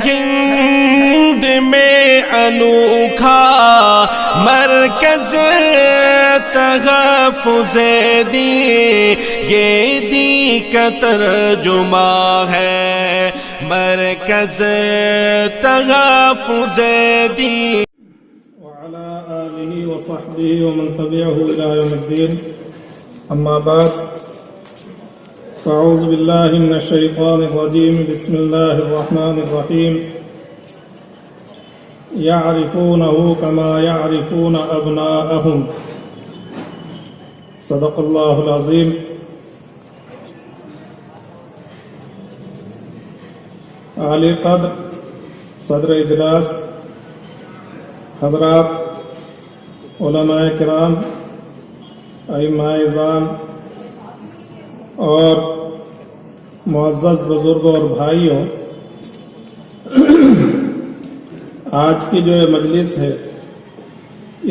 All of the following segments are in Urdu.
ہند میں انوکھا مرکز تحفظ دین، یہ دین کا ترجمہ ہے مرکز تحفظ دین۔ وعلى آله وصحبه ومن تبعه إلى يوم الدين، أما بعد، فأعوذ بالله من الشيطان الرجيم، بسم الله الرحمن الرحيم، يعرفونه كما يعرفون أبناءهم، صدق الله العظيم۔ عالی قدر صدر اجلاس، حضرات علماء کرام، ائمہ اعظام اور معزز بزرگوں اور بھائیوں، آج کی جو یہ مجلس ہے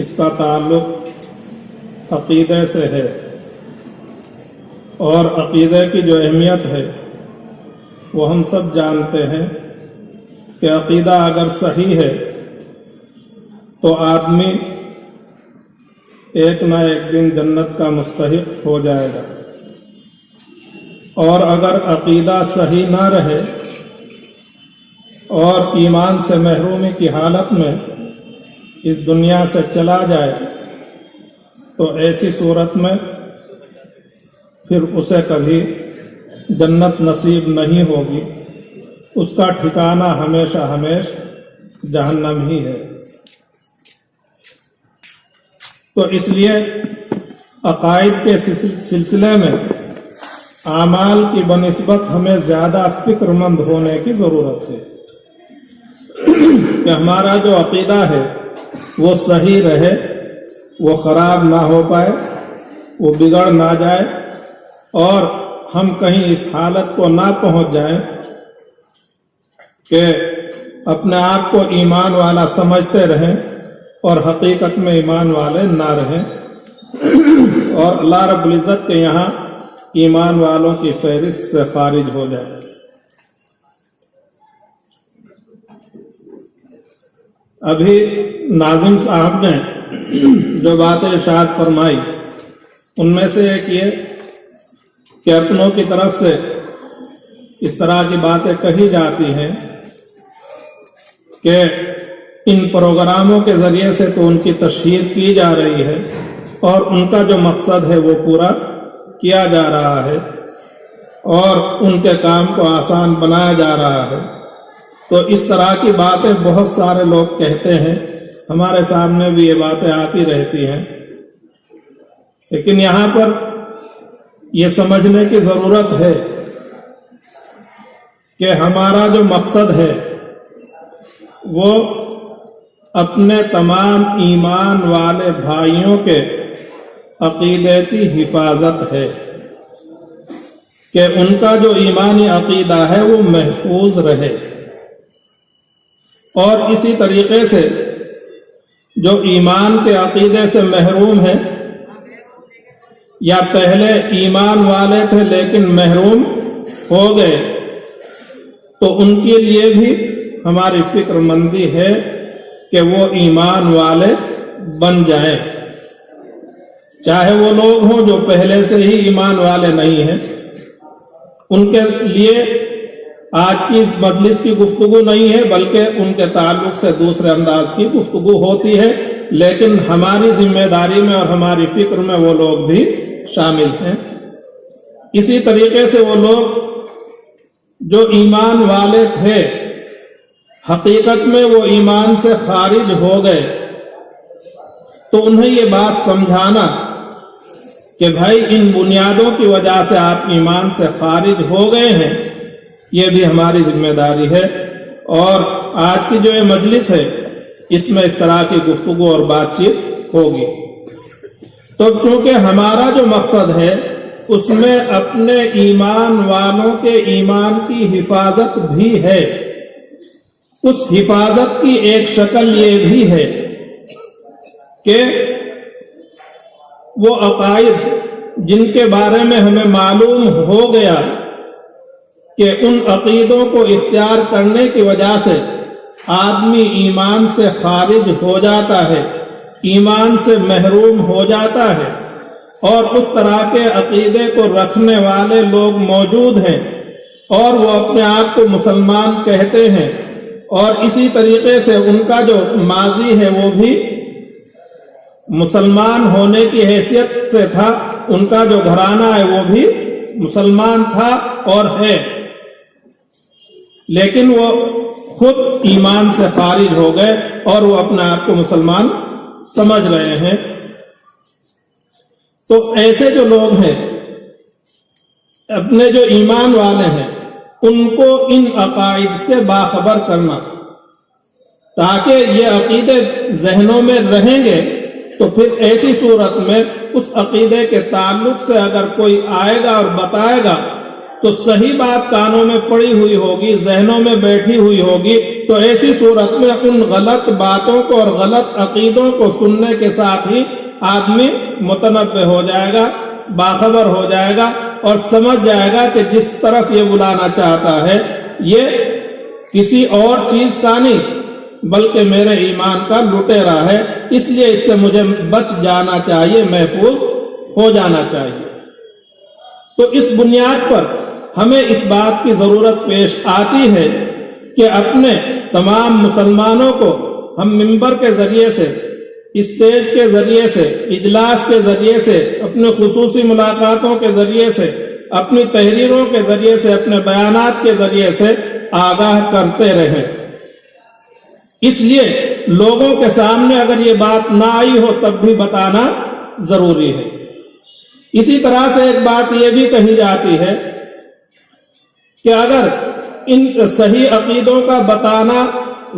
اس کا تعلق عقیدے سے ہے، اور عقیدے کی جو اہمیت ہے وہ ہم سب جانتے ہیں کہ عقیدہ اگر صحیح ہے تو آدمی ایک نہ ایک دن جنت کا مستحق ہو جائے گا، اور اگر عقیدہ صحیح نہ رہے اور ایمان سے محرومی کی حالت میں اس دنیا سے چلا جائے تو ایسی صورت میں پھر اسے کبھی جنت نصیب نہیں ہوگی، اس کا ٹھکانہ ہمیشہ ہمیشہ جہنم ہی ہے۔ تو اس لیے عقائد کے سلسلے میں اعمال کی بنسبت ہمیں زیادہ فکر مند ہونے کی ضرورت ہے کہ ہمارا جو عقیدہ ہے وہ صحیح رہے، وہ خراب نہ ہو پائے، وہ بگڑ نہ جائے، اور ہم کہیں اس حالت کو نہ پہنچ جائیں کہ اپنے آپ کو ایمان والا سمجھتے رہیں اور حقیقت میں ایمان والے نہ رہیں، اور اللہ رب العزت کے یہاں ایمان والوں کی فہرست سے خارج ہو جائے۔ ابھی ناظم صاحب نے جو باتیں ارشاد فرمائی ان میں سے ایک یہ کہ اپنوں کی طرف سے اس طرح کی باتیں کہی جاتی ہیں کہ ان پروگراموں کے ذریعے سے تو ان کی تشہیر کی جا رہی ہے اور ان کا جو مقصد ہے وہ پورا کیا جا رہا ہے اور ان کے کام کو آسان بنایا جا رہا ہے۔ تو اس طرح کی باتیں بہت سارے لوگ کہتے ہیں، ہمارے سامنے بھی یہ باتیں آتی رہتی ہیں، لیکن یہاں پر یہ سمجھنے کی ضرورت ہے کہ ہمارا جو مقصد ہے وہ اپنے تمام ایمان والے بھائیوں کے عقیدے کی حفاظت ہے، کہ ان کا جو ایمانی عقیدہ ہے وہ محفوظ رہے، اور اسی طریقے سے جو ایمان کے عقیدے سے محروم ہے یا پہلے ایمان والے تھے لیکن محروم ہو گئے، تو ان کے لیے بھی ہماری فکر مندی ہے کہ وہ ایمان والے بن جائیں، چاہے وہ لوگ ہوں جو پہلے سے ہی ایمان والے نہیں ہیں۔ ان کے لیے آج کی اس مجلس کی گفتگو نہیں ہے، بلکہ ان کے تعلق سے دوسرے انداز کی گفتگو ہوتی ہے، لیکن ہماری ذمہ داری میں اور ہماری فکر میں وہ لوگ بھی شامل ہیں۔ اسی طریقے سے وہ لوگ جو ایمان والے تھے حقیقت میں وہ ایمان سے خارج ہو گئے، تو انہیں یہ بات سمجھانا کہ بھائی ان بنیادوں کی وجہ سے آپ ایمان سے خارج ہو گئے ہیں، یہ بھی ہماری ذمہ داری ہے۔ اور آج کی جو یہ مجلس ہے اس میں اس طرح کی گفتگو اور بات چیت ہوگی۔ تو چونکہ ہمارا جو مقصد ہے اس میں اپنے ایمان والوں کے ایمان کی حفاظت بھی ہے، اس حفاظت کی ایک شکل یہ بھی ہے کہ وہ عقائد جن کے بارے میں ہمیں معلوم ہو گیا کہ ان عقیدوں کو اختیار کرنے کی وجہ سے آدمی ایمان سے خارج ہو جاتا ہے، ایمان سے محروم ہو جاتا ہے، اور اس طرح کے عقیدے کو رکھنے والے لوگ موجود ہیں اور وہ اپنے آپ کو مسلمان کہتے ہیں، اور اسی طریقے سے ان کا جو ماضی ہے وہ بھی مسلمان ہونے کی حیثیت سے تھا، ان کا جو گھرانہ ہے وہ بھی مسلمان تھا اور ہے، لیکن وہ خود ایمان سے خارج ہو گئے اور وہ اپنے آپ کو مسلمان سمجھ رہے ہیں۔ تو ایسے جو لوگ ہیں، اپنے جو ایمان والے ہیں، ان کو ان عقائد سے باخبر کرنا، تاکہ یہ عقیدے ذہنوں میں رہیں گے، تو پھر ایسی صورت میں اس عقیدے کے تعلق سے اگر کوئی آئے گا اور بتائے گا تو صحیح بات کانوں میں پڑی ہوئی ہوگی، ذہنوں میں بیٹھی ہوئی ہوگی، تو ایسی صورت میں ان غلط باتوں کو اور غلط عقیدوں کو سننے کے ساتھ ہی آدمی متنبہ ہو جائے گا، باخبر ہو جائے گا اور سمجھ جائے گا کہ جس طرف یہ بلانا چاہتا ہے یہ کسی اور چیز کا نہیں بلکہ میرے ایمان کا لٹیرا ہے، اس لیے اس سے مجھے بچ جانا چاہیے، محفوظ ہو جانا چاہیے۔ تو اس بنیاد پر ہمیں اس بات کی ضرورت پیش آتی ہے کہ اپنے تمام مسلمانوں کو ہم منبر کے ذریعے سے، اسٹیج کے ذریعے سے، اجلاس کے ذریعے سے، اپنے خصوصی ملاقاتوں کے ذریعے سے، اپنی تحریروں کے ذریعے سے، اپنے بیانات کے ذریعے سے آگاہ کرتے رہیں۔ اس لیے لوگوں کے سامنے اگر یہ بات نہ آئی ہو تب بھی بتانا ضروری ہے۔ اسی طرح سے ایک بات یہ بھی کہی جاتی ہے کہ اگر ان صحیح عقیدوں کا بتانا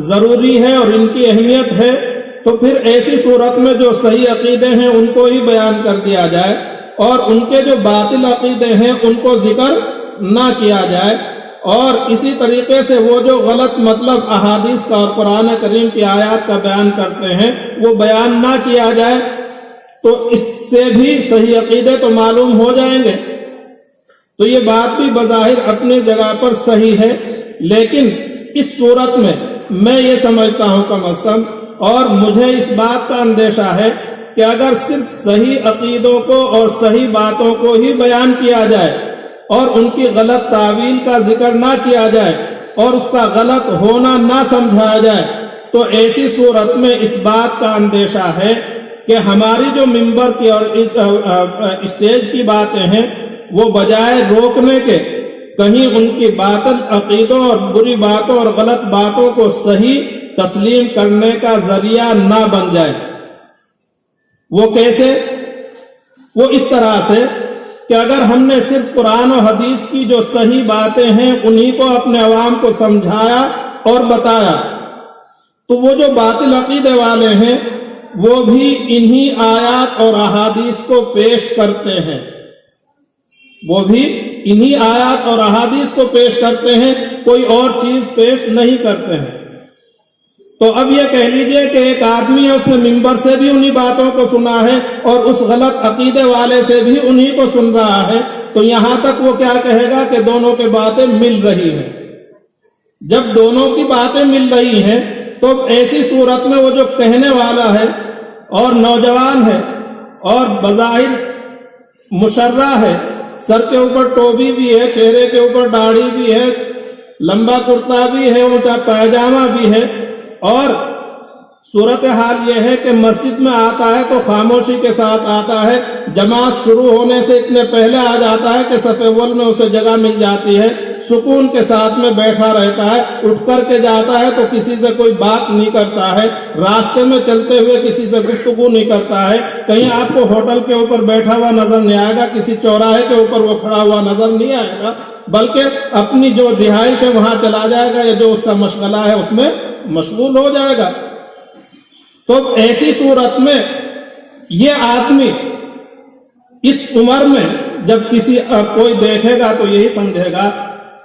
ضروری ہے اور ان کی اہمیت ہے تو پھر ایسی صورت میں جو صحیح عقیدے ہیں ان کو ہی بیان کر دیا جائے اور ان کے جو باطل عقیدے ہیں ان کو ذکر نہ کیا جائے، اور اسی طریقے سے وہ جو غلط مطلب احادیث کا اور قرآن کریم کی آیات کا بیان کرتے ہیں وہ بیان نہ کیا جائے، تو اس سے بھی صحیح عقیدے تو معلوم ہو جائیں گے۔ تو یہ بات بھی بظاہر اپنی جگہ پر صحیح ہے، لیکن اس صورت میں یہ سمجھتا ہوں کم از کم، اور مجھے اس بات کا اندیشہ ہے کہ اگر صرف صحیح عقیدوں کو اور صحیح باتوں کو ہی بیان کیا جائے اور ان کی غلط تعویل کا ذکر نہ کیا جائے اور اس کا غلط ہونا نہ سمجھایا جائے، تو ایسی صورت میں اس بات کا اندیشہ ہے کہ ہماری جو منبر کی اور اسٹیج کی باتیں ہیں وہ بجائے روکنے کے کہیں ان کی باطل عقیدوں اور بری باتوں اور غلط باتوں کو صحیح تسلیم کرنے کا ذریعہ نہ بن جائے۔ وہ کیسے؟ وہ اس طرح سے کہ اگر ہم نے صرف قرآن و حدیث کی جو صحیح باتیں ہیں انہی کو اپنے عوام کو سمجھایا اور بتایا، تو وہ جو باطل عقیدے والے ہیں وہ بھی انہی آیات اور احادیث کو پیش کرتے ہیں، وہ بھی انہی آیات اور احادیث کو پیش کرتے ہیں، کوئی اور چیز پیش نہیں کرتے ہیں۔ تو اب یہ کہہ لیجئے کہ ایک آدمی ہے، اس نے منبر سے بھی انہی باتوں کو سنا ہے اور اس غلط عقیدے والے سے بھی انہی کو سن رہا ہے، تو یہاں تک وہ کیا کہے گا کہ دونوں کی باتیں مل رہی ہیں۔ جب دونوں کی باتیں مل رہی ہیں تو ایسی صورت میں وہ جو کہنے والا ہے اور نوجوان ہے اور بظاہر مشرح ہے، سر کے اوپر ٹوپی بھی ہے، چہرے کے اوپر داڑھی بھی ہے، لمبا کرتا بھی ہے، اونچا پائجامہ بھی ہے، اور صورتحال یہ ہے کہ مسجد میں آتا ہے تو خاموشی کے ساتھ آتا ہے، جماعت شروع ہونے سے اتنے پہلے آ جاتا ہے کہ صف اول میں اسے جگہ مل جاتی ہے، سکون کے ساتھ میں بیٹھا رہتا ہے، اٹھ کر کے جاتا ہے تو کسی سے کوئی بات نہیں کرتا ہے، راستے میں چلتے ہوئے کسی سے گفتگو نہیں کرتا ہے، کہیں آپ کو ہوٹل کے اوپر بیٹھا ہوا نظر نہیں آئے گا، کسی چوراہے کے اوپر وہ کھڑا ہوا نظر نہیں آئے گا، بلکہ اپنی جو رہائش ہے وہاں چلا جائے گا یا جو اس کا مشغلہ ہے اس میں مشغول ہو جائے گا۔ تو ایسی صورت میں یہ آدمی اس عمر میں جب کوئی دیکھے گا تو یہی سمجھے گا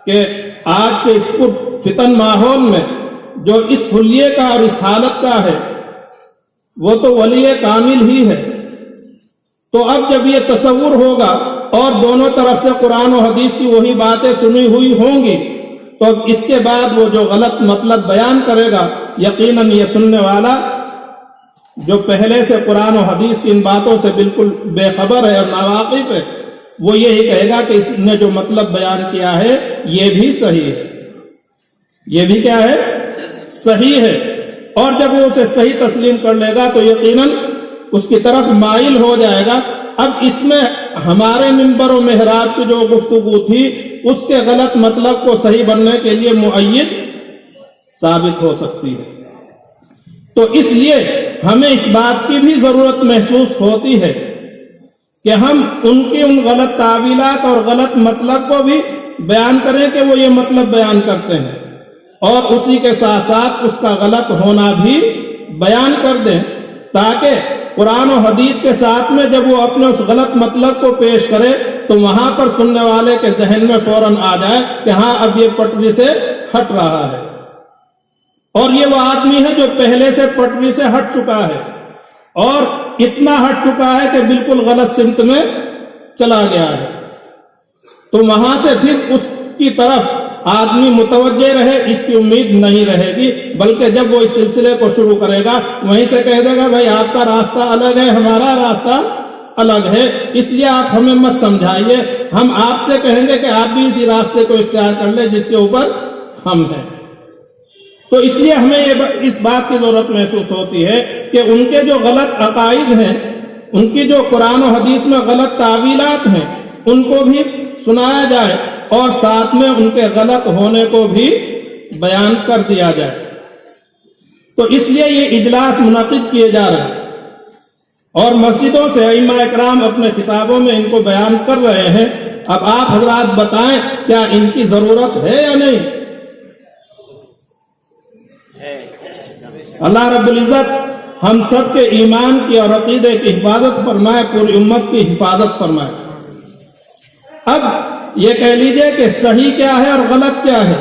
کہ آج کے اس فتن ماحول میں جو اس حلیے کا اور اس حالت کا ہے وہ تو ولی کامل ہی ہے۔ تو اب جب یہ تصور ہوگا اور دونوں طرف سے قرآن و حدیث کی وہی باتیں سنی ہوئی ہوں گی، تو اس کے بعد وہ جو غلط مطلب بیان کرے گا، یقیناً یہ سننے والا جو پہلے سے قرآن و حدیث کی ان باتوں سے بالکل بے خبر ہے اور ناواقف ہے، وہ یہی کہے گا کہ اس نے جو مطلب بیان کیا ہے یہ بھی صحیح ہے، یہ بھی کیا ہے؟ صحیح ہے۔ اور جب وہ اسے صحیح تسلیم کر لے گا تو یقیناً اس کی طرف مائل ہو جائے گا۔ اب اس میں ہمارے منبر و محراب کی جو گفتگو تھی اس کے غلط مطلب کو صحیح بننے کے لیے مؤید ثابت ہو سکتی ہے، تو اس لیے ہمیں اس بات کی بھی ضرورت محسوس ہوتی ہے کہ ہم ان کی ان غلط تعویلات اور غلط مطلب کو بھی بیان کریں کہ وہ یہ مطلب بیان کرتے ہیں، اور اسی کے ساتھ ساتھ اس کا غلط ہونا بھی بیان کر دیں، تاکہ قرآن و حدیث کے ساتھ میں جب وہ اپنے اس غلط مطلب کو پیش کرے تو وہاں پر سننے والے کے ذہن میں فوراً آ جائے کہ ہاں اب یہ پٹری سے ہٹ رہا ہے، اور یہ وہ آدمی ہے جو پہلے سے پٹری سے ہٹ چکا ہے اور اتنا ہٹ چکا ہے کہ بالکل غلط سمت میں چلا گیا ہے، تو وہاں سے پھر اس کی طرف آدمی متوجہ رہے اس کی امید نہیں رہے گی، بلکہ جب وہ اس سلسلے کو شروع کرے گا وہیں سے کہہ دے گا بھائی آپ کا راستہ الگ ہے، ہمارا راستہ الگ ہے، اس لیے آپ ہمیں مت سمجھائیے، ہم آپ سے کہیں گے کہ آپ بھی اسی راستے کو اختیار کر لیں جس کے اوپر ہم ہیں۔ تو اس لیے ہمیں اس بات کی ضرورت محسوس ہوتی ہے کہ ان کے جو غلط عقائد ہیں، ان کی جو قرآن و حدیث میں غلط تعویلات ہیں، ان کو بھی سنایا جائے اور ساتھ میں ان کے غلط ہونے کو بھی بیان کر دیا جائے۔ تو اس لیے یہ اجلاس منعقد کیے جا رہے ہیں اور مسجدوں سے ائمہ اکرام اپنے خطابوں میں ان کو بیان کر رہے ہیں۔ اب آپ حضرات بتائیں کیا ان کی ضرورت ہے یا نہیں؟ اللہ رب العزت ہم سب کے ایمان کی اور عقیدے کی حفاظت فرمائے، پوری امت کی حفاظت فرمائے۔ اب یہ کہہ لیجئے کہ صحیح کیا ہے اور غلط کیا ہے،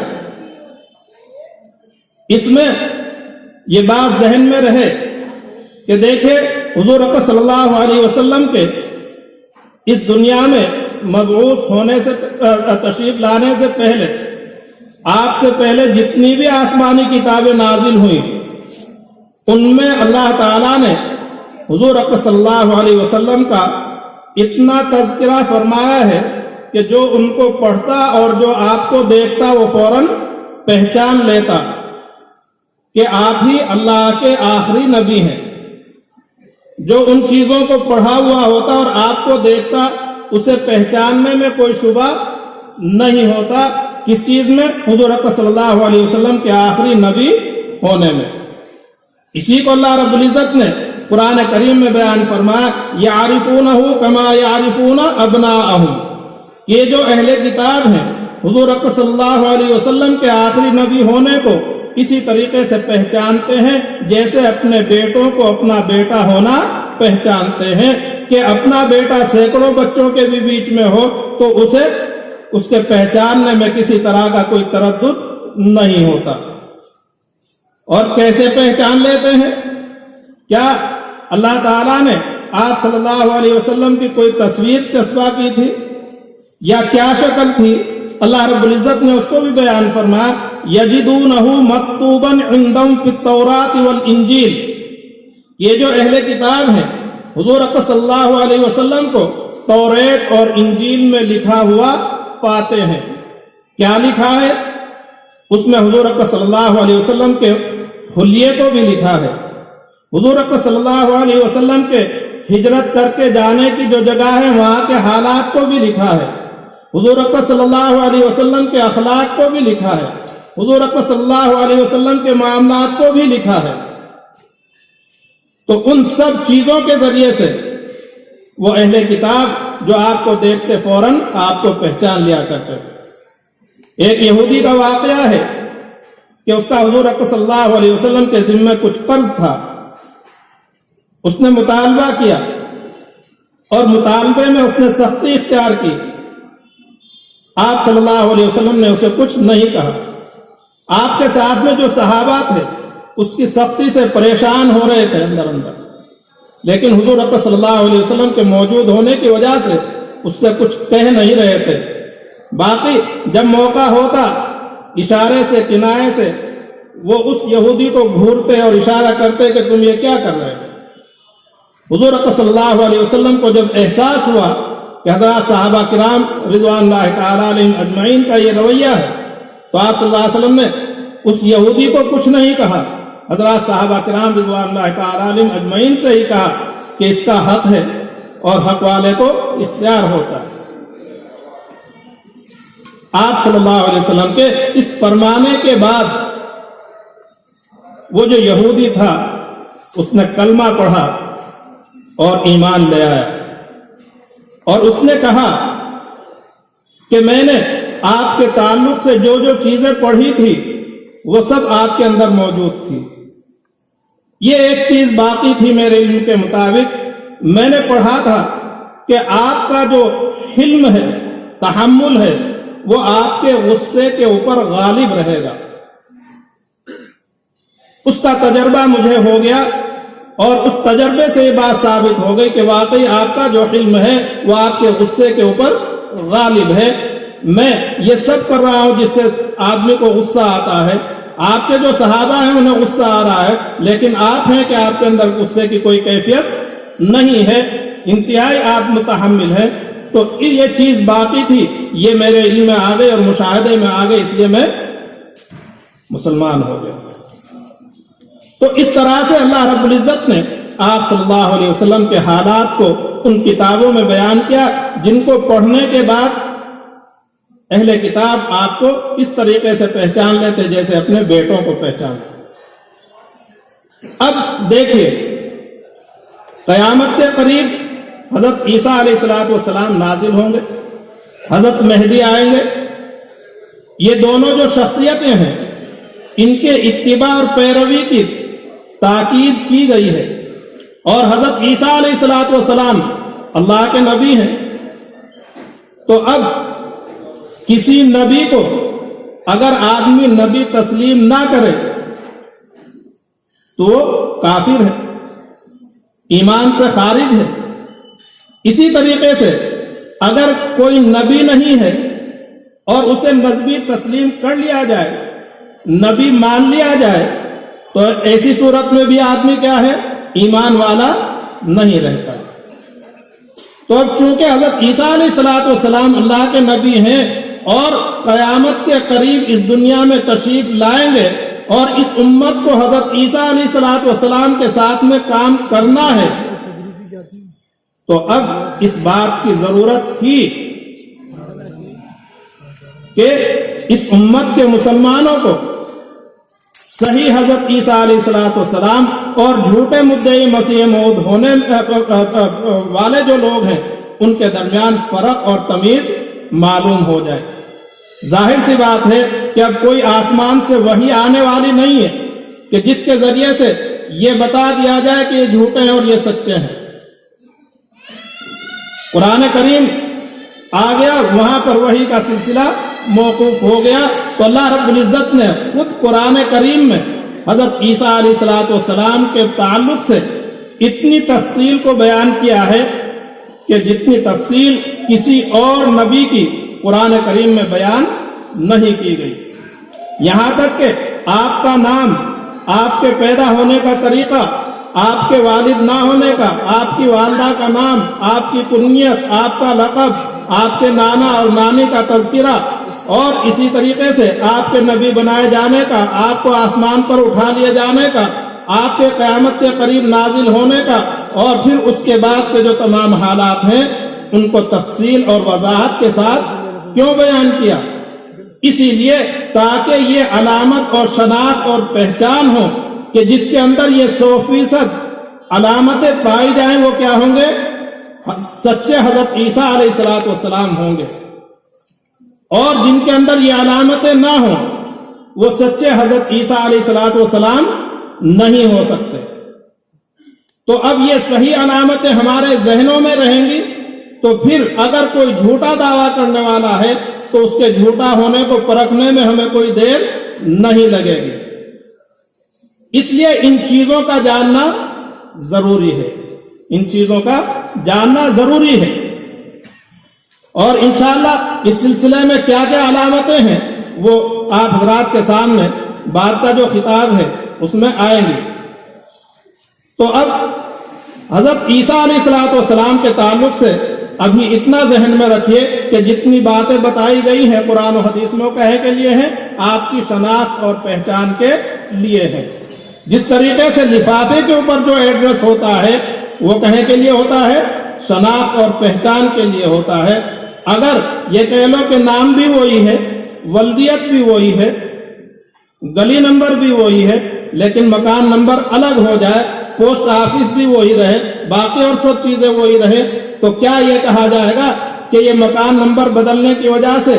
اس میں یہ بات ذہن میں رہے کہ دیکھیں حضور اکرم صلی اللہ علیہ وسلم کے اس دنیا میں مبعوث ہونے سے تشریف لانے سے پہلے، آپ سے پہلے جتنی بھی آسمانی کتابیں نازل ہوئیں ان میں اللہ تعالیٰ نے حضور اکرم صلی اللہ علیہ وسلم کا اتنا تذکرہ فرمایا ہے کہ جو ان کو پڑھتا اور جو آپ کو دیکھتا وہ فوراً پہچان لیتا کہ آپ ہی اللہ کے آخری نبی ہیں۔ جو ان چیزوں کو پڑھا ہوا ہوتا اور آپ کو دیکھتا اسے پہچاننے میں کوئی شبہ نہیں ہوتا، کس چیز میں؟ حضور اکرم صلی اللہ علیہ وسلم کے آخری نبی ہونے میں۔ اسی کو اللہ رب العزت نے قرآن کریم میں بیان فرمایا یعرفونہ کما یعرفون ابناءہم، یہ جو اہل کتاب ہیں حضور اکرم صلی اللہ علیہ وسلم کے آخری نبی ہونے کو اسی طریقے سے پہچانتے ہیں جیسے اپنے بیٹوں کو اپنا بیٹا ہونا پہچانتے ہیں، کہ اپنا بیٹا سینکڑوں بچوں کے بھی بیچ میں ہو تو اسے اس کے پہچاننے میں کسی طرح کا کوئی تردد نہیں ہوتا۔ اور کیسے پہچان لیتے ہیں؟ کیا اللہ تعالیٰ نے آپ صلی اللہ علیہ وسلم کی کوئی تصویر چسپاں کی تھی یا کیا شکل تھی؟ اللہ رب العزت نے اس کو بھی بیان فرمایا یجدونہ مکتوبا عندہم فی التوراۃ والانجیل، یہ جو اہل کتاب ہیں حضور اکرم صلی اللہ علیہ وسلم کو توریت اور انجیل میں لکھا ہوا پاتے ہیں۔ کیا لکھا ہے؟ اس میں حضور اکرم صلی اللہ علیہ وسلم کے حلیے کو بھی لکھا ہے، حضور اکرم صلی اللہ علیہ وسلم کے ہجرت کر کے جانے کی جو جگہ ہے وہاں کے حالات کو بھی لکھا ہے، حضور اکرم صلی اللہ علیہ وسلم کے اخلاق کو بھی لکھا ہے، حضور اکرم صلی اللہ علیہ وسلم کے معاملات کو بھی لکھا ہے۔ تو ان سب چیزوں کے ذریعے سے وہ اہل کتاب جو آپ کو دیکھتے فوراً آپ کو پہچان لیا کرتے تھے۔ ایک یہودی کا واقعہ ہے کہ اس کا حضور اکرم صلی اللہ علیہ وسلم کے ذمہ کچھ قرض تھا، اس نے مطالبہ کیا اور مطالبے میں اس نے سختی اختیار کی، آپ صلی اللہ علیہ وسلم نے اسے کچھ نہیں کہا۔ آپ کے ساتھ میں جو صحابہ تھے اس کی سختی سے پریشان ہو رہے تھے اندر اندر، لیکن حضور اکرم صلی اللہ علیہ وسلم کے موجود ہونے کی وجہ سے اس سے کچھ کہہ نہیں رہے تھے. باقی جب موقع ہوتا اشارے سے کنائے سے وہ اس یہودی کو گھورتے اور اشارہ کرتے کہ تم یہ کیا کر رہے ہو. حضور صلی اللہ علیہ وسلم کو جب احساس ہوا کہ حضرات صحابہ کرام رضوان اللہ تعالی علیہم اجمعین کا یہ رویہ ہے تو آپ صلی اللہ علیہ وسلم نے اس یہودی کو کچھ نہیں کہا. حضرات صحابہ کرام رضوان اللہ تعالی علیہم اجمعین سے ہی کہا کہ اس کا حق ہے اور حق والے کو اختیار ہوتا ہے. آپ صلی اللہ علیہ وسلم کے اس فرمانے کے بعد وہ جو یہودی تھا اس نے کلمہ پڑھا اور ایمان لے آیا اور اس نے کہا کہ میں نے آپ کے تعلق سے جو جو چیزیں پڑھی تھی وہ سب آپ کے اندر موجود تھی. یہ ایک چیز باقی تھی میرے علم کے مطابق. میں نے پڑھا تھا کہ آپ کا جو حلم ہے تحمل ہے وہ آپ کے غصے کے اوپر غالب رہے گا. اس کا تجربہ مجھے ہو گیا اور اس تجربے سے یہ بات ثابت ہو گئی کہ واقعی آپ کا جو حلم ہے وہ آپ کے غصے کے اوپر غالب ہے. میں یہ سب کر رہا ہوں جس سے آدمی کو غصہ آتا ہے. آپ کے جو صحابہ ہیں انہیں غصہ آ رہا ہے لیکن آپ ہیں کہ آپ کے اندر غصے کی کوئی کیفیت نہیں ہے, انتہائی آپ متحمل ہیں. تو یہ چیز باقی تھی, یہ میرے علم میں آ گئی اور مشاہدے میں آ گئی, اس لیے میں مسلمان ہو گیا. تو اس طرح سے اللہ رب العزت نے آپ صلی اللہ علیہ وسلم کے حالات کو ان کتابوں میں بیان کیا جن کو پڑھنے کے بعد اہل کتاب آپ کو اس طریقے سے پہچان لیتے جیسے اپنے بیٹوں کو پہچانتے. اب دیکھیے قیامت کے قریب حضرت عیسیٰ علیہ السلام نازل ہوں گے, حضرت مہدی آئیں گے. یہ دونوں جو شخصیتیں ہیں ان کے اتباع اور پیروی کی تاکید کی گئی ہے اور حضرت عیسیٰ علیہ السلام اللہ کے نبی ہیں. تو اب کسی نبی کو اگر آدمی نبی تسلیم نہ کرے تو وہ کافر ہے, ایمان سے خارج ہے. اسی طریقے سے اگر کوئی نبی نہیں ہے اور اسے نبی تسلیم کر لیا جائے, نبی مان لیا جائے, تو ایسی صورت میں بھی آدمی کیا ہے, ایمان والا نہیں رہتا. تو اب چونکہ حضرت عیسیٰ علیہ السلام اللہ کے نبی ہیں اور قیامت کے قریب اس دنیا میں تشریف لائیں گے اور اس امت کو حضرت عیسیٰ علیہ السلام کے ساتھ میں کام کرنا ہے, تو اب اس بات کی ضرورت تھی کہ اس امت کے مسلمانوں کو صحیح حضرت عیسیٰ علیہ السلام اور جھوٹے مدعی مسیح موعود ہونے والے جو لوگ ہیں ان کے درمیان فرق اور تمیز معلوم ہو جائے. ظاہر سی بات ہے کہ اب کوئی آسمان سے وحی آنے والی نہیں ہے کہ جس کے ذریعے سے یہ بتا دیا جائے کہ یہ جھوٹے ہیں اور یہ سچے ہیں. قرآن کریم آ گیا, وہاں پر وحی کا سلسلہ موقوف ہو گیا. تو اللہ رب العزت نے خود قرآن کریم میں حضرت عیسیٰ علیہ السلام کے تعلق سے اتنی تفصیل کو بیان کیا ہے کہ جتنی تفصیل کسی اور نبی کی قرآن کریم میں بیان نہیں کی گئی. یہاں تک کہ آپ کا نام, آپ کے پیدا ہونے کا طریقہ, آپ کے والد نہ ہونے کا, آپ کی والدہ کا نام, آپ کی کنیت, آپ کا لقب, آپ کے نانا اور نانی کا تذکرہ, اور اسی طریقے سے آپ کے نبی بنائے جانے کا, آپ کو آسمان پر اٹھا لیے جانے کا, آپ کے قیامت کے قریب نازل ہونے کا, اور پھر اس کے بعد کے جو تمام حالات ہیں ان کو تفصیل اور وضاحت کے ساتھ کیوں بیان کیا؟ اسی لیے تاکہ یہ علامت اور شناخت اور پہچان ہو کہ جس کے اندر یہ 100% علامتیں پائی جائیں وہ کیا ہوں گے؟ سچے حضرت عیسیٰ علیہ السلام ہوں گے. اور جن کے اندر یہ علامتیں نہ ہوں وہ سچے حضرت عیسیٰ علیہ السلام نہیں ہو سکتے. تو اب یہ صحیح علامتیں ہمارے ذہنوں میں رہیں گی تو پھر اگر کوئی جھوٹا دعویٰ کرنے والا ہے تو اس کے جھوٹا ہونے کو پرکھنے میں ہمیں کوئی دیر نہیں لگے گی. اس لیے ان چیزوں کا جاننا ضروری ہے, ان چیزوں کا جاننا ضروری ہے. اور انشاءاللہ اس سلسلے میں کیا کیا علامتیں ہیں وہ آپ حضرات کے سامنے بعد کا جو خطاب ہے اس میں آئیں گی۔ تو اب حضرت عیسیٰ علیہ السلام کے تعلق سے ابھی اتنا ذہن میں رکھیے کہ جتنی باتیں بتائی گئی ہیں قرآن و حدیث میں وہ کہے کے لیے ہیں، آپ کی شناخت اور پہچان کے لیے ہیں۔ جس طریقے سے لفافے کے اوپر جو ایڈریس ہوتا ہے وہ کہے کے لیے ہوتا ہے، شناخت اور پہچان کے لیے ہوتا ہے۔ اگر یہ کہہ لو کہ نام بھی وہی ہے، ولدیت بھی وہی ہے، گلی نمبر بھی وہی ہے، لیکن مکان نمبر الگ ہو جائے، پوسٹ آفس بھی وہی رہے، باقی اور سب چیزیں وہی رہے، تو کیا یہ کہا جائے گا کہ یہ مکان نمبر بدلنے کی وجہ سے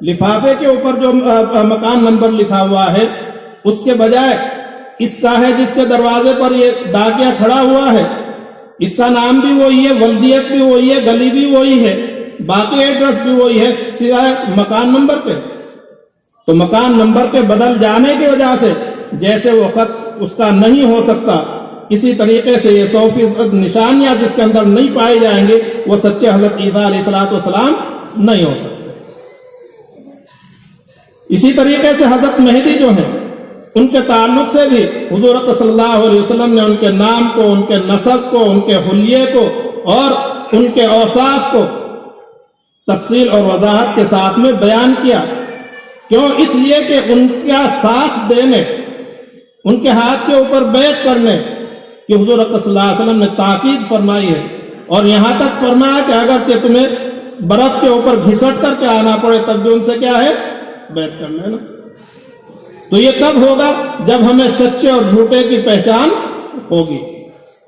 لفافے کے اوپر جو مکان نمبر لکھا ہوا ہے اس کے بجائے اس کا ہے جس کے دروازے پر یہ ڈاکیا کھڑا ہوا ہے، اس کا نام بھی وہی ہے، ولدیت بھی وہی ہے، گلی بھی وہی ہے، باقی ایڈریس بھی وہی ہے، سوائے مکان نمبر پہ؟ تو مکان نمبر کے بدل جانے کی وجہ سے جیسے وہ خط اس کا نہیں ہو سکتا، اسی طریقے سے یہ 100% نشانیاں جس کے اندر نہیں پائی جائیں گے وہ سچے حضرت عیسیٰ علیہ السلام نہیں ہو سکتے۔ اسی طریقے سے حضرت مہدی جو ہیں ان کے تعلق سے بھی حضور صلی اللہ علیہ وسلم نے ان کے نام کو، ان کے نسب کو، ان کے حلیے کو اور ان کے اوصاف کو تفصیل اور وضاحت کے ساتھ میں بیان کیا۔ کیوں؟ اس لیے کہ ان کا ساتھ دینے، ان کے ہاتھ کے اوپر بیعت کرنے کہ حضور صلی اللہ علیہ وسلم نے تاکید فرمائی ہے، اور یہاں تک فرمایا کہ اگرچہ تمہیں برف کے اوپر گھسٹ کر کے آنا پڑے تب بھی ان سے کیا ہے؟ بیعت کر لینا۔ تو یہ کب ہوگا؟ جب ہمیں سچے اور جھوٹے کی پہچان ہوگی۔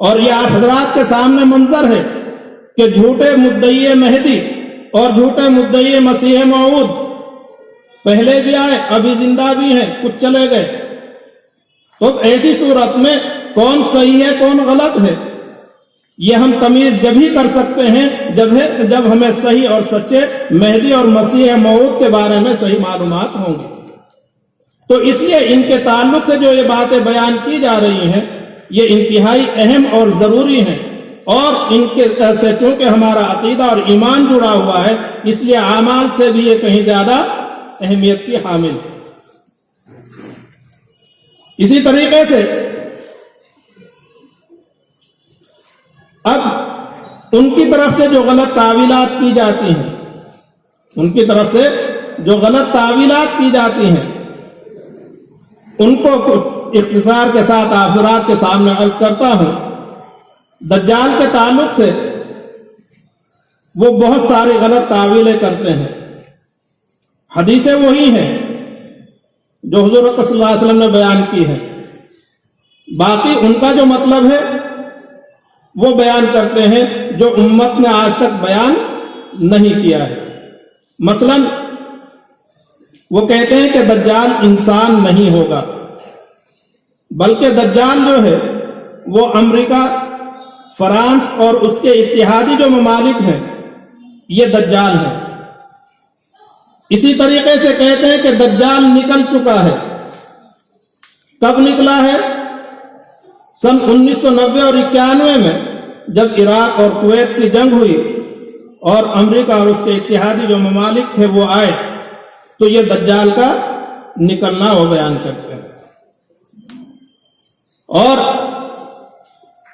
اور یہ آپ حضرات کے سامنے منظر ہے کہ جھوٹے مدعی مہدی اور جھوٹے مدعی مسیح موعود پہلے بھی آئے، ابھی زندہ بھی ہیں، کچھ چلے گئے۔ تو ایسی صورت میں کون صحیح ہے کون غلط ہے یہ ہم تمیز جب ہی کر سکتے ہیں جب ہمیں صحیح اور سچے مہدی اور مسیح موعود کے بارے میں صحیح معلومات ہوں گی۔ تو اس لیے ان کے تعلق سے جو یہ باتیں بیان کی جا رہی ہیں یہ انتہائی اہم اور ضروری ہیں، اور ان کے سے چونکہ ہمارا عقیدہ اور ایمان جڑا ہوا ہے اس لیے اعمال سے بھی یہ کہیں زیادہ اہمیت کی حامل ہے۔ اسی طریقے سے اب ان کی طرف سے جو غلط تعویلات کی جاتی ہیں، ان کی طرف سے جو غلط تعویلات کی جاتی ہیں ان کو اختصار کے ساتھ آپ حضرات کے سامنے عرض کرتا ہوں۔ دجال کے تعلق سے وہ بہت ساری غلط تعویلیں کرتے ہیں، حدیثیں وہی ہیں جو حضور صلی اللہ علیہ وسلم نے بیان کی ہیں، باقی ان کا جو مطلب ہے وہ بیان کرتے ہیں جو امت نے آج تک بیان نہیں کیا ہے۔ مثلا وہ کہتے ہیں کہ دجال انسان نہیں ہوگا، بلکہ دجال جو ہے وہ امریکہ، فرانس اور اس کے اتحادی جو ممالک ہیں یہ دجال ہے۔ اسی طریقے سے کہتے ہیں کہ دجال نکل چکا ہے۔ کب نکلا ہے؟ سن 1990 اور 91 میں جب عراق اور کویت کی جنگ ہوئی اور امریکہ اور اس کے اتحادی جو ممالک تھے وہ آئے تو یہ دجال کا نکلنا وہ بیان کرتے ہیں۔ اور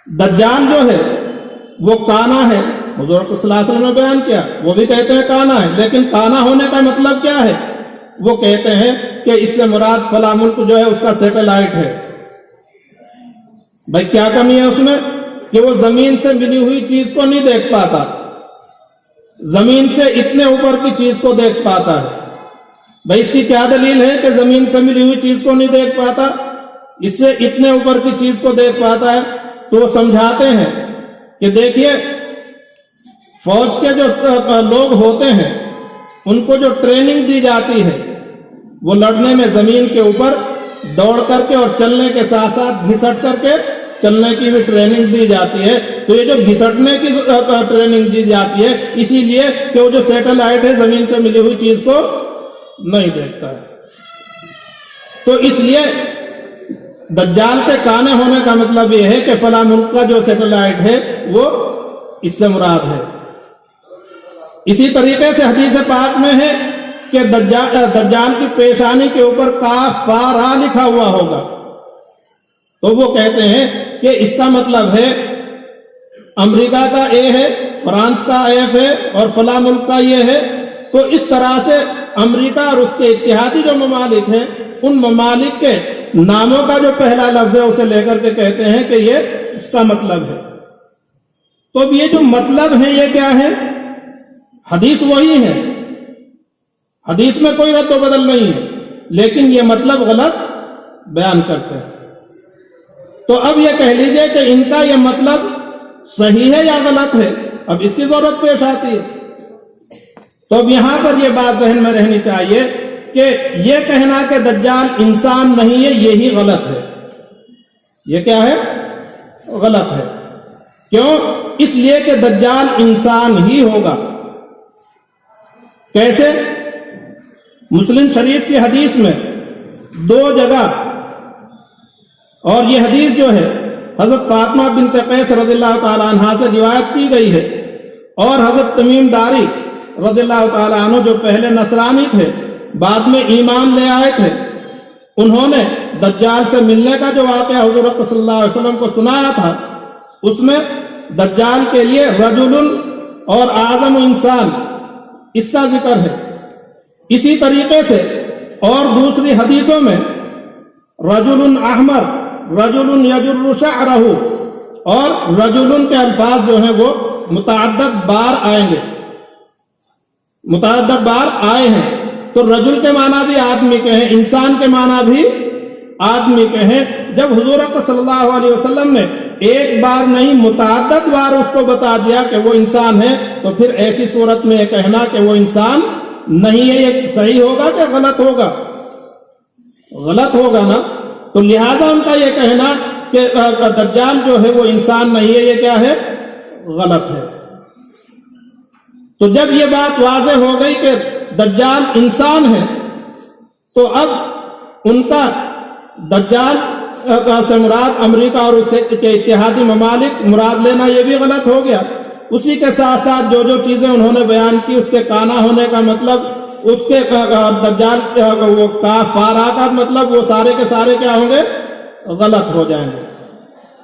دجال جو ہے وہ کانا ہے، حضور صلی اللہ علیہ وسلم نے بیان کیا، وہ بھی کہتے ہیں کانا ہے، لیکن کانا ہونے کا مطلب کیا ہے؟ وہ کہتے ہیں کہ اس سے مراد فلاں ملک جو ہے اس کا سیٹلائٹ ہے۔ بھائی کیا کمی ہے اس میں کہ وہ زمین سے ملی ہوئی چیز کو نہیں دیکھ پاتا، زمین سے اتنے اوپر کی چیز کو دیکھ پاتا ہے۔ بھائی اس کی کیا دلیل ہے کہ زمین سے ملی ہوئی چیز کو نہیں دیکھ پاتا، اس سے اتنے اوپر کی چیز کو دیکھ پاتا ہے؟ تو وہ سمجھاتے ہیں کہ دیکھیے فوج کے جو لوگ ہوتے ہیں ان کو جو ٹریننگ دی جاتی ہے وہ لڑنے میں زمین کے اوپر دوڑ کر کے اور چلنے کے ساتھ ساتھ گھسٹ کر کے چلنے کی بھی ٹریننگ دی جاتی ہے۔ تو یہ جو گھسٹنے کی ٹریننگ دی جاتی ہے اسی لیے کہ وہ جو سیٹلائٹ ہے زمین سے ملی ہوئی چیز کو نہیں دیکھتا ہے۔ تو اس لیے دجال کے کانے ہونے کا مطلب یہ ہے کہ فلاں ملک کا جو سیٹلائٹ ہے وہ اس سے مراد ہے۔ اسی طریقے سے حدیث پاک میں ہے کہ دجال کی پیشانی کے اوپر کاف فا را لکھا ہوا ہوگا، تو وہ کہتے ہیں کہ اس کا مطلب ہے امریکہ کا اے ہے، فرانس کا ایف ہے اور فلاں ملک کا یہ ہے. تو اس طرح سے امریکہ اور اس کے اتحادی جو ممالک ہیں ان ممالک کے ناموں کا جو پہلا لفظ ہے اسے لے کر کے کہتے ہیں کہ یہ اس کا مطلب ہے. تو اب یہ جو مطلب ہے یہ کیا ہے؟ حدیث وہی ہے، حدیث میں کوئی رد و بدل نہیں ہے، لیکن یہ مطلب غلط بیان کرتے ہیں. تو اب یہ کہہ لیجئے کہ ان کا یہ مطلب صحیح ہے یا غلط ہے، اب اس کی ضرورت پیش آتی ہے. تو اب یہاں پر یہ بات ذہن میں رہنی چاہیے کہ یہ کہنا کہ دجال انسان نہیں ہے یہی غلط ہے. یہ کیا ہے؟ غلط ہے. کیوں؟ اس لیے کہ دجال انسان ہی ہوگا. کیسے؟ مسلم شریف کی حدیث میں 2 جگہ، اور یہ حدیث جو ہے حضرت فاطمہ بنت قیس رضی اللہ تعالی عنہا سے روایت کی گئی ہے، اور حضرت تمیم داری رضی اللہ تعالی عنہ جو پہلے نصرانی تھے بعد میں ایمان لے آئے تھے، انہوں نے دجال سے ملنے کا جو واقعہ حضور صلی اللہ علیہ وسلم کو سنایا تھا، اس میں دجال کے لیے رجل اور اعظم انسان اس کا ذکر ہے. اسی طریقے سے اور دوسری حدیثوں میں رجل احمر، رجل یجر شعرہ، اور رجل کے الفاظ جو ہیں وہ متعدد بار آئیں گے، متعدد بار آئے ہیں. تو رجل کے معنی بھی آدمی کے ہیں، انسان کے معنی بھی آدمی کے ہیں. جب حضور صلی اللہ علیہ وسلم نے ایک بار نہیں متعدد بار اس کو بتا دیا کہ وہ انسان ہے، تو پھر ایسی صورت میں یہ کہنا کہ وہ انسان نہیں ہے یہ صحیح ہوگا کہ غلط ہوگا؟ غلط ہوگا نا. تو لہذا ان کا یہ کہنا کہ دجال جو ہے وہ انسان نہیں ہے یہ کیا ہے؟ غلط ہے. تو جب یہ بات واضح ہو گئی کہ دجال انسان ہے، تو اب ان کا دجال سے مراد امریکہ اور اس کے اتحادی ممالک مراد لینا یہ بھی غلط ہو گیا. اسی کے ساتھ ساتھ جو جو چیزیں انہوں نے بیان کی اس کے کانا ہونے کا مطلب، اس کے دجال وہ کافارا کا مطلب، وہ سارے کے سارے کیا ہوں گے؟ غلط ہو جائیں گے.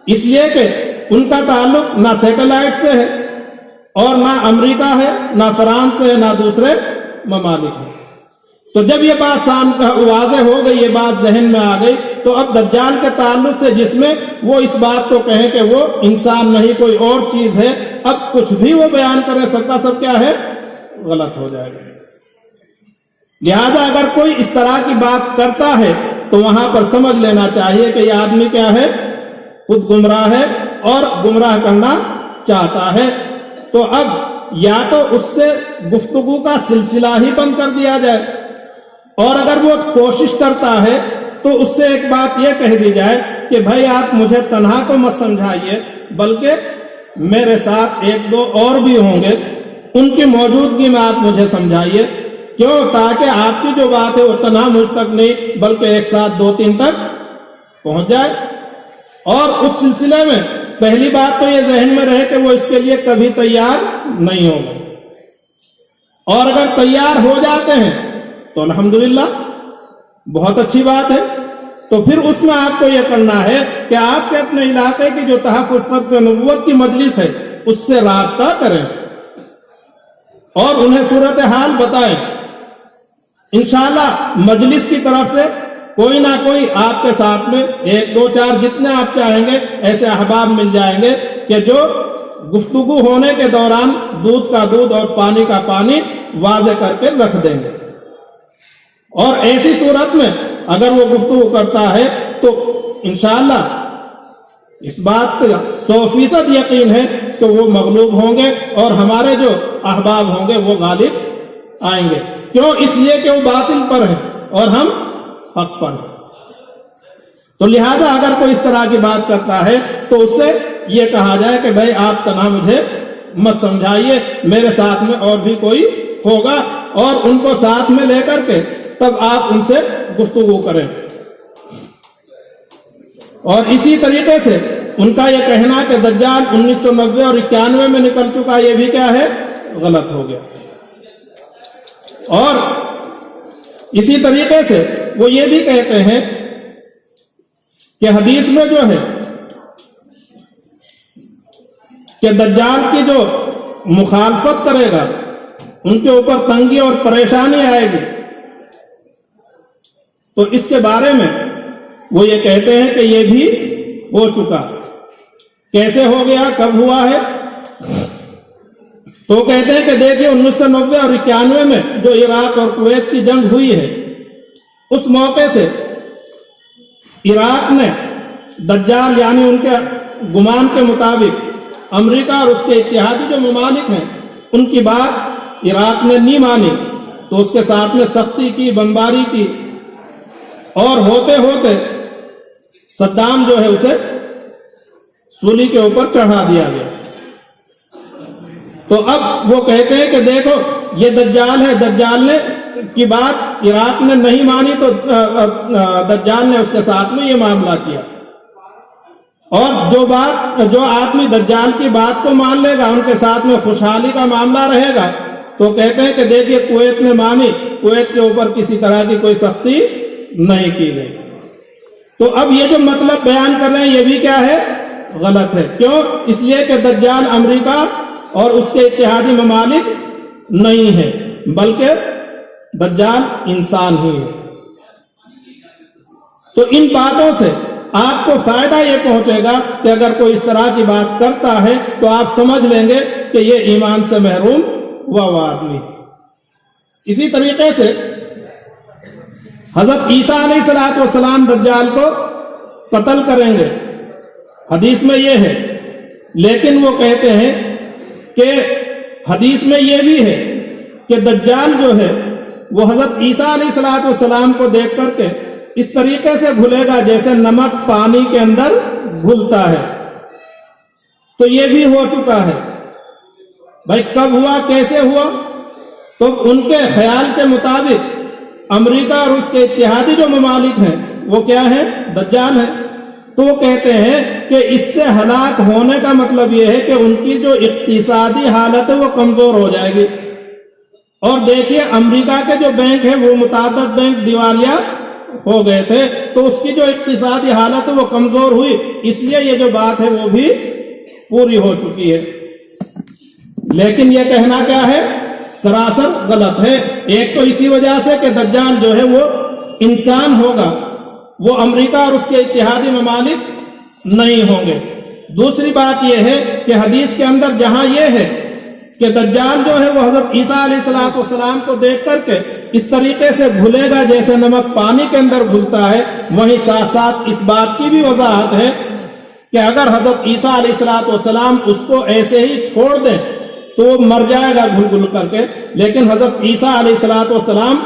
اس لیے کہ ان کا تعلق نہ سیٹلائٹ سے ہے، اور نہ امریکہ ہے، نہ فرانس ہے، نہ دوسرے ممالک ہیں. تو جب یہ بات واضح ہو گئی، یہ بات ذہن میں آ گئی، تو اب دجال کے تعلق سے جس میں وہ اس بات کو کہیں کہ وہ انسان نہیں کوئی اور چیز ہے، اب کچھ بھی وہ بیان کریں سب کا سب کیا ہے؟ غلط ہو جائے گا. لہذا اگر کوئی اس طرح کی بات کرتا ہے تو وہاں پر سمجھ لینا چاہیے کہ یہ آدمی کیا ہے؟ خود گمراہ ہے اور گمراہ کرنا چاہتا ہے. تو اب یا تو اس سے گفتگو کا سلسلہ ہی بند کر دیا جائے، اور اگر وہ کوشش کرتا ہے تو اس سے ایک بات یہ کہہ دی جائے کہ بھائی آپ مجھے تنہا تو مت سمجھائیے، بلکہ میرے ساتھ 1-2 اور بھی ہوں گے، ان کی موجودگی میں آپ مجھے سمجھائیے. کیوں؟ تاکہ آپ کی جو بات ہے وہ تنہا مجھ تک نہیں بلکہ ایک ساتھ 2-3 تک پہنچ جائے. اور اس سلسلے میں پہلی بات تو یہ ذہن میں رہے کہ وہ اس کے لیے کبھی تیار نہیں ہوگا، اور اگر تیار ہو جاتے ہیں تو الحمدللہ بہت اچھی بات ہے. تو پھر اس میں آپ کو یہ کرنا ہے کہ آپ کے اپنے علاقے کی جو تحفظ ختم نبوت کی مجلس ہے اس سے رابطہ کریں اور انہیں صورتحال بتائیں. انشاءاللہ مجلس کی طرف سے کوئی نہ کوئی آپ کے ساتھ میں 1-2-4 جتنے آپ چاہیں گے ایسے احباب مل جائیں گے کہ جو گفتگو ہونے کے دوران دودھ کا دودھ اور پانی کا پانی واضح کر کے رکھ دیں گے. اور ایسی صورت میں اگر وہ گفتگو کرتا ہے تو انشاءاللہ اس بات کا 100% یقین ہے کہ وہ مغلوب ہوں گے اور ہمارے جو احباب ہوں گے وہ غالب آئیں گے. کیوں؟ اس لیے کہ وہ باطل پر ہیں اور ہم حق پر ہیں. تو لہذا اگر کوئی اس طرح کی بات کرتا ہے تو اس سے یہ کہا جائے کہ بھائی آپ تنہا مجھے مت سمجھائیے، میرے ساتھ میں اور بھی کوئی ہوگا، اور ان کو ساتھ میں لے کر کے تب آپ ان سے گفتگو کریں. اور اسی طریقے سے ان کا یہ کہنا کہ دجال 1990 اور 91 میں نکل چکا، یہ بھی کیا ہے؟ غلط ہو گیا. اور اسی طریقے سے وہ یہ بھی کہتے ہیں کہ حدیث میں جو ہے کہ دجال کی جو مخالفت کرے گا ان کے اوپر تنگی اور پریشانی آئے گی. تو اس کے بارے میں وہ یہ کہتے ہیں کہ یہ بھی ہو چکا. کیسے ہو گیا, کب ہوا ہے؟ تو کہتے ہیں کہ دیکھیے 1990 اور 91 میں جو عراق اور کویت کی جنگ ہوئی ہے, اس موقع سے عراق نے دجال یعنی ان کے گمان کے مطابق امریکہ اور اس کے اتحادی جو ممالک ہیں ان کی بات عراق نے نہیں مانی, تو اس کے ساتھ میں سختی کی, بمباری کی, اور ہوتے ہوتے صدام جو ہے اسے سولی کے اوپر چڑھا دیا گیا. تو اب وہ کہتے ہیں کہ دیکھو یہ دجال ہے, دجال نے کی بات عراق نے نہیں مانی تو دجال نے اس کے ساتھ میں یہ معاملہ کیا. اور جو آدمی دجال کی بات کو مان لے گا ان کے ساتھ میں خوشحالی کا معاملہ رہے گا. تو کہتے ہیں کہ دیکھیے کویت نے مانی, کویت کے اوپر کسی طرح کی کوئی سختی نہیں کی گئی. تو اب یہ جو مطلب بیان کر رہے ہیں یہ بھی کیا ہے, غلط ہے. کیوں؟ اس لیے کہ دجال امریکہ اور اس کے اتحادی ممالک نہیں ہے, بلکہ دجال انسان ہی ہے. تو ان باتوں سے آپ کو فائدہ یہ پہنچے گا کہ اگر کوئی اس طرح کی بات کرتا ہے تو آپ سمجھ لیں گے کہ یہ ایمان سے محروم ہوا وہ آدمی. اسی طریقے سے حضرت عیسیٰ علیہ السلام دجال کو قتل کریں گے, حدیث میں یہ ہے. لیکن وہ کہتے ہیں کہ حدیث میں یہ بھی ہے کہ دجال جو ہے وہ حضرت عیسیٰ علیہ السلام کو دیکھ کر کے اس طریقے سے گھلے گا جیسے نمک پانی کے اندر گھلتا ہے. تو یہ بھی ہو چکا ہے. بھائی کب ہوا, کیسے ہوا؟ تو ان کے خیال کے مطابق امریکہ اور اس کے اتحادی جو ممالک ہیں وہ کیا ہے, دجال ہے. تو وہ کہتے ہیں کہ اس سے ہلاک ہونے کا مطلب یہ ہے کہ ان کی جو اقتصادی حالت ہے وہ کمزور ہو جائے گی. اور دیکھیے امریکہ کے جو بینک ہیں وہ متعدد بینک دیوالیہ ہو گئے تھے, تو اس کی جو اقتصادی حالت ہے وہ کمزور ہوئی, اس لیے یہ جو بات ہے وہ بھی پوری ہو چکی ہے. لیکن یہ کہنا کیا ہے, سراسر غلط ہے. ایک تو اسی وجہ سے کہ دجال جو ہے وہ انسان ہوگا, وہ امریکہ اور اس کے اتحادی ممالک نہیں ہوں گے. دوسری بات یہ ہے کہ حدیث کے اندر جہاں یہ ہے کہ دجال جو ہے وہ حضرت عیسیٰ علیہ السلام کو دیکھ کر کے اس طریقے سے گھلے گا جیسے نمک پانی کے اندر گھلتا ہے, وہیں ساتھ ساتھ اس بات کی بھی وضاحت ہے کہ اگر حضرت عیسیٰ علیہ السلام اس کو ایسے ہی چھوڑ دیں تو وہ مر جائے گا گھل گھل کر کے. لیکن حضرت عیسیٰ علیہ السلام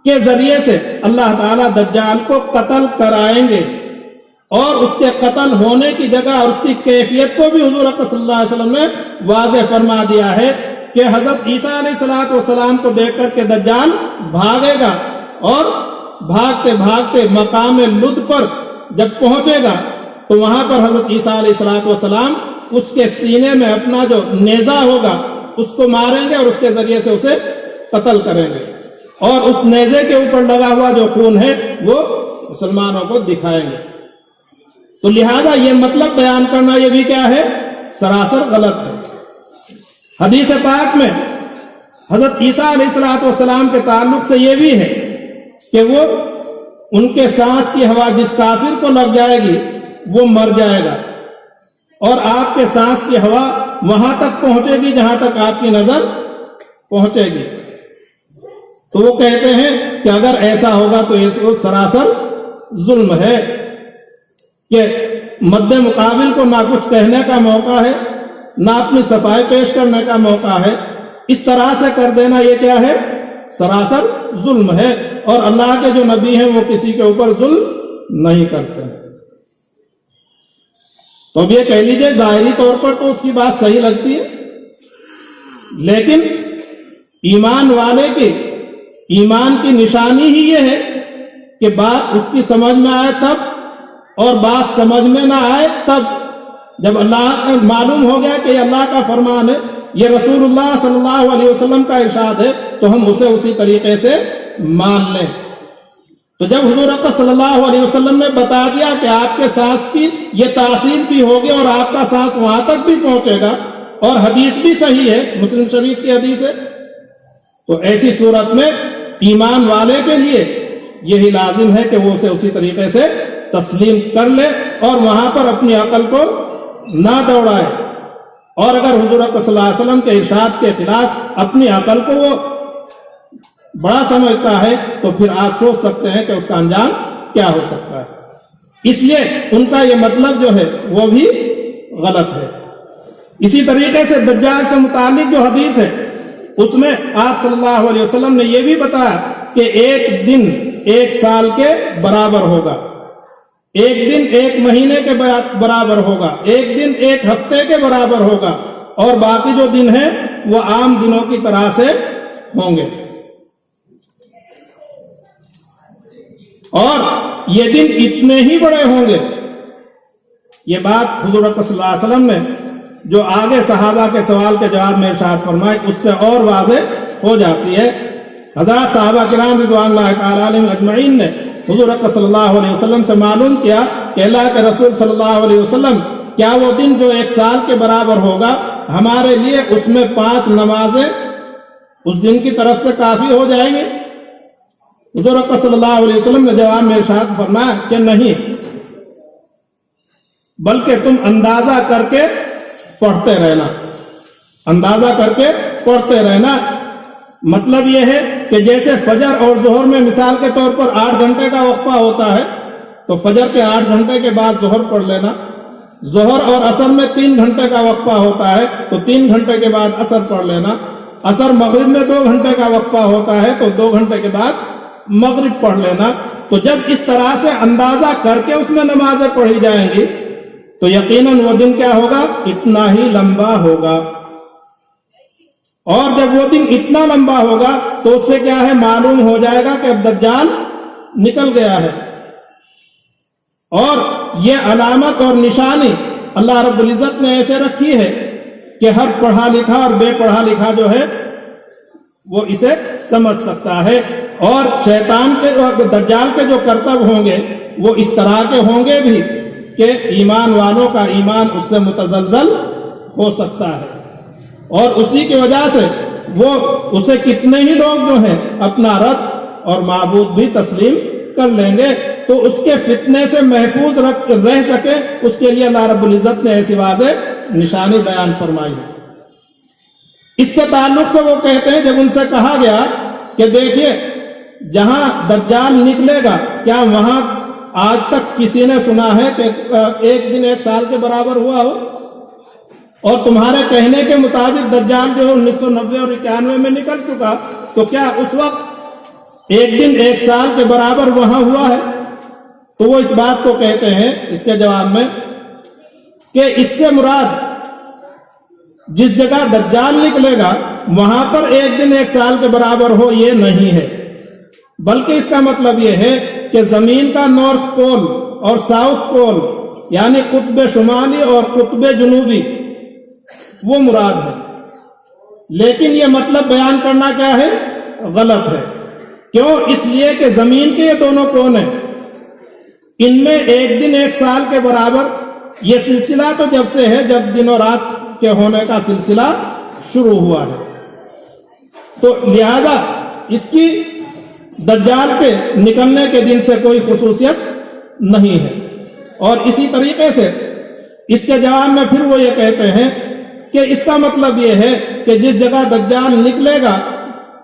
کے ذریعے سے اللہ تعالیٰ دجال کو قتل کرائیں گے, اور اس کے قتل ہونے کی جگہ اور اس کی کیفیت کو بھی حضور صلی اللہ علیہ وسلم نے واضح فرما دیا ہے کہ حضرت عیسیٰ علیہ السلام کو دیکھ کر کے دجال بھاگے گا, اور بھاگتے بھاگتے مقام لد پر جب پہنچے گا تو وہاں پر حضرت عیسیٰ علیہ السلام اس کے سینے میں اپنا جو نیزہ ہوگا اس کو ماریں گے اور اس کے ذریعے سے اسے قتل کریں گے, اور اس نیزے کے اوپر لگا ہوا جو خون ہے وہ مسلمانوں کو دکھائیں گے. تو لہذا یہ مطلب بیان کرنا یہ بھی کیا ہے, سراسر غلط ہے. حدیث پاک میں حضرت عیسیٰ علیہ السلام کے تعلق سے یہ بھی ہے کہ وہ ان کے سانس کی ہوا جس کافر کو لگ جائے گی وہ مر جائے گا, اور آپ کے سانس کی ہوا وہاں تک پہنچے گی جہاں تک آپ کی نظر پہنچے گی. تو وہ کہتے ہیں کہ اگر ایسا ہوگا تو یہ سراسر ظلم ہے کہ مد مقابل کو نہ کچھ کہنے کا موقع ہے نہ اپنی صفائی پیش کرنے کا موقع ہے. اس طرح سے کر دینا یہ کیا ہے, سراسر ظلم ہے. اور اللہ کے جو نبی ہیں وہ کسی کے اوپر ظلم نہیں کرتے. تو اب یہ کہہ لیجیے ظاہری طور پر تو اس کی بات صحیح لگتی ہے, لیکن ایمان والے کے ایمان کی نشانی ہی یہ ہے کہ بات اس کی سمجھ میں آئے تب, اور بات سمجھ میں نہ آئے تب. جب اللہ معلوم ہو گیا کہ یہ اللہ کا فرمان ہے یہ رسول اللہ صلی اللہ علیہ وسلم کا ارشاد ہے تو ہم اسے اسی طریقے سے مان لیں۔ تو جب حضور اکرم صلی اللہ علیہ وسلم نے بتا دیا کہ آپ کے سانس کی یہ تاثیر بھی ہوگی اور آپ کا سانس وہاں تک بھی پہنچے گا، اور حدیث بھی صحیح ہے، مسلم شریف کی حدیث ہے، تو ایسی صورت میں ایمان والے کے لیے یہی لازم ہے کہ وہ اسے اسی طریقے سے تسلیم کر لے اور وہاں پر اپنی عقل کو نہ دوڑائے۔ اور اگر حضور اکرم صلی اللہ علیہ وسلم کے ارشاد کے خلاف اپنی عقل کو وہ بڑا سمجھتا ہے تو پھر آپ سوچ سکتے ہیں کہ اس کا انجام کیا ہو سکتا ہے۔ اس لیے ان کا یہ مطلب جو ہے وہ بھی غلط ہے۔ اسی طریقے سے دجال سے متعلق جو حدیث ہے اس میں آپ صلی اللہ علیہ وسلم نے یہ بھی بتایا کہ ایک دن ایک سال کے برابر ہوگا، ایک دن ایک مہینے کے برابر ہوگا، ایک دن ایک ہفتے کے برابر ہوگا، اور باقی جو دن ہیں وہ عام دنوں کی طرح سے ہوں گے۔ اور یہ دن اتنے ہی بڑے ہوں گے، یہ بات حضور اکرم صلی اللہ علیہ وسلم نے جو آگے صحابہ کے سوال کے جواب میں ارشاد فرمائے اس سے اور واضح ہو جاتی ہے۔ حضرات صحابہ کرام رضوان اللہ تعالی علیہم اجمعین نے حضور اکرم صلی اللہ علیہ وسلم سے معلوم کیا کہ اللہ کے رسول صلی اللہ علیہ وسلم کیا وہ دن جو ایک سال کے برابر ہوگا ہمارے لیے اس میں 5 نمازیں اس دن کی طرف سے کافی ہو جائیں گے؟ حضور اکرم صلی اللہ علیہ وسلم نے جواب میں ارشاد فرمایا کہ نہیں، بلکہ تم اندازہ کر کے پڑھتے رہنا، اندازہ کر کے پڑھتے رہنا۔ مطلب یہ ہے کہ جیسے فجر اور ظہر میں مثال کے طور پر 8 گھنٹے کا وقفہ ہوتا ہے تو فجر کے 8 گھنٹے کے بعد ظہر پڑھ لینا، ظہر اور عصر میں 3 گھنٹے کا وقفہ ہوتا ہے تو 3 گھنٹے کے بعد عصر پڑھ لینا، عصر مغرب میں 2 گھنٹے کا وقفہ ہوتا ہے تو 2 گھنٹے کے بعد مغرب پڑھ لینا۔ تو جب اس طرح سے اندازہ کر کے اس میں نمازیں پڑھی جائیں گی تو یقیناً وہ دن کیا ہوگا؟ اتنا ہی لمبا ہوگا۔ اور جب وہ دن اتنا لمبا ہوگا تو اس سے کیا ہے؟ معلوم ہو جائے گا کہ اب دجال نکل گیا ہے۔ اور یہ علامت اور نشانی اللہ رب العزت نے ایسے رکھی ہے کہ ہر پڑھا لکھا اور بے پڑھا لکھا جو ہے وہ اسے سمجھ سکتا ہے۔ اور شیطان کے دجال کے جو کرتب ہوں گے وہ اس طرح کے ہوں گے بھی کہ ایمان والوں کا ایمان اس سے متزلزل ہو سکتا ہے، اور اسی کی وجہ سے وہ اسے کتنے ہی لوگ جو ہیں اپنا رب اور معبود بھی تسلیم کر لیں گے۔ تو اس کے فتنے سے محفوظ رہ سکے اس کے لیے اللہ رب العزت نے ایسی واضح نشانی بیان فرمائی ہے۔ اس کے تعلق سے وہ کہتے ہیں جب ان سے کہا گیا کہ دیکھیے جہاں دجال نکلے گا کیا وہاں آج تک کسی نے سنا ہے کہ ایک دن ایک سال کے برابر ہوا ہو؟ اور تمہارے کہنے کے مطابق دجال جو 1990 اور 91 میں نکل چکا تو کیا اس وقت ایک دن ایک سال کے برابر وہاں ہوا ہے؟ تو وہ اس بات کو کہتے ہیں اس کے جواب میں کہ اس سے مراد جس جگہ دجال نکلے گا وہاں پر ایک دن ایک سال کے برابر ہو یہ نہیں ہے، بلکہ اس کا مطلب یہ ہے کہ زمین کا نارتھ پول اور ساؤتھ پول یعنی قطب شمالی اور قطب جنوبی وہ مراد ہے۔ لیکن یہ مطلب بیان کرنا کیا ہے؟ غلط ہے۔ کیوں؟ اس لیے کہ زمین کے یہ دونوں کون ہیں، ان میں ایک دن ایک سال کے برابر یہ سلسلہ تو جب سے ہے جب دن اور رات کے ہونے کا سلسلہ شروع ہوا ہے، تو لہذا اس کی دجال کے نکلنے کے دن سے کوئی خصوصیت نہیں ہے۔ اور اسی طریقے سے اس کے جواب میں پھر وہ یہ کہتے ہیں کہ اس کا مطلب یہ ہے کہ جس جگہ دجال نکلے گا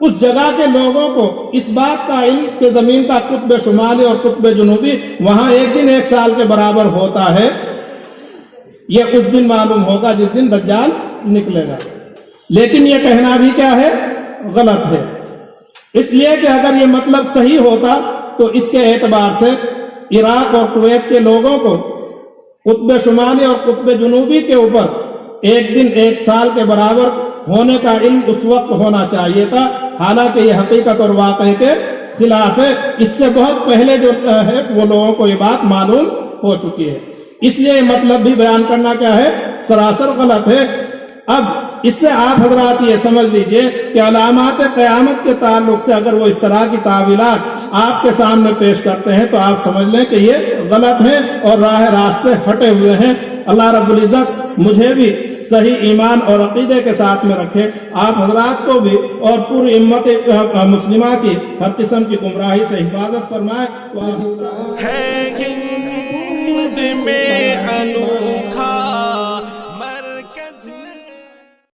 اس جگہ کے لوگوں کو اس بات کا علم کہ زمین کا قطب شمالی اور قطب جنوبی وہاں ایک دن ایک سال کے برابر ہوتا ہے، یہ اس دن معلوم ہوگا جس دن دجال نکلے گا۔ لیکن یہ کہنا بھی کیا ہے؟ غلط ہے، اس لیے کہ اگر یہ مطلب صحیح ہوتا تو اس کے اعتبار سے عراق اور کویت کے لوگوں کو قطب شمالی اور قطب جنوبی کے اوپر ایک دن ایک سال کے برابر ہونے کا علم اس وقت ہونا چاہیے تھا، حالانکہ یہ حقیقت اور واقعے کے خلاف ہے۔ اس سے بہت پہلے جو ہے وہ لوگوں کو یہ بات معلوم ہو چکی ہے، اس لیے یہ مطلب بھی بیان کرنا کیا ہے؟ سراسر غلط ہے۔ اب اس سے آپ حضرات یہ سمجھ لیجئے کہ علامات قیامت کے تعلق سے اگر وہ اس طرح کی تعویلات آپ کے سامنے پیش کرتے ہیں تو آپ سمجھ لیں کہ یہ غلط ہے اور راہ راست سے ہٹے ہوئے ہیں. اللہ رب العزت مجھے بھی صحیح ایمان اور عقیدے کے ساتھ میں رکھے, آپ حضرات کو بھی اور پوری امت مسلمہ کی ہر قسم کی گمراہی سے حفاظت فرمائے.